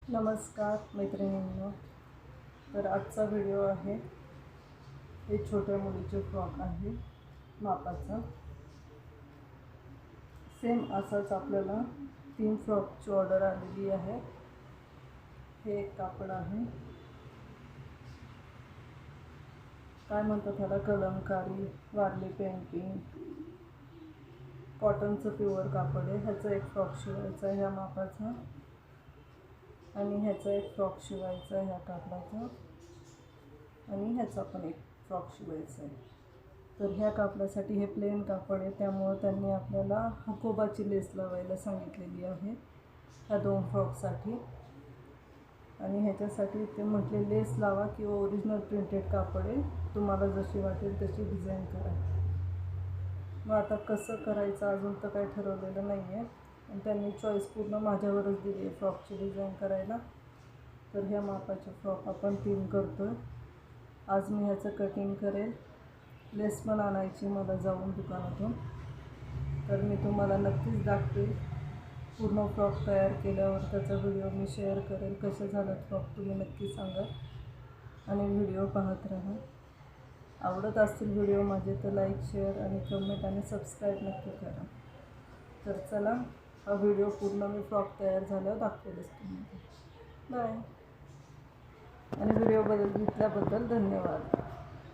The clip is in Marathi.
नमस्कार मैत्रिणींनो. तर आजचा व्हिडिओ आहे, हे छोट्या मुलीचे फ्रॉक आहे मापाचा. सेम असाच आपल्याला 3 फ्रॉकची ऑर्डर आलेली आहे. हे एक कापड आहे, काय म्हणतात ह्याला, कलमकारी वारली पेंटिंग, कॉटनचं प्युअर कापड आहे. ह्याचा एक फ्रॉक शिवायचा आहे ह्या मापाचा, आणि ह्याचा एक फ्रॉक शिवायचा आहे ह्या कापडाचा, आणि ह्याचा पण एक फ्रॉक शिवायचा आहे. तर ह्या कापडासाठी हे प्लेन कापड आहे, त्यामुळं त्यांनी आपल्याला हकोबाची लेस लावायला सांगितलेली आहे ह्या 2 फ्रॉकसाठी. आणि ह्याच्यासाठी ते म्हटले लेस लावा किंवा ओरिजिनल प्रिंटेड कापड आहे, तुम्हाला जशी वाटेल तशी डिझाईन करा. मग आता कसं करायचं अजून तर काही ठरवलेलं नाही आहे, आणि त्यांनी चॉईस पूर्ण माझ्यावरच दिली आहे फ्रॉकची डिझाईन करायला. तर ह्या मापाचे फ्रॉक आपण 3 करतो आहे. आज मी ह्याचं कटिंग करेल, लेस पण आणायची मला जाऊन दुकानातून. तर मी तुम्हाला नक्कीच दाखवेल पूर्ण फ्रॉक तयार केल्यावर, त्याचा व्हिडिओ मी शेअर करेल. कसे झालं फ्रॉक तुम्ही नक्की सांगा, आणि व्हिडिओ पाहत राहा. आवडत असतील व्हिडिओ माझे तर लाईक, शेअर आणि कमेंट आणि सबस्क्राईब नक्की करा. तर चला, हा व्हिडिओ पूर्ण मी फ्रॉक तयार झाल्यावर दाखवेलच तुम्हाला. बाय. आणि व्हिडिओ घेतल्याबद्दल धन्यवाद.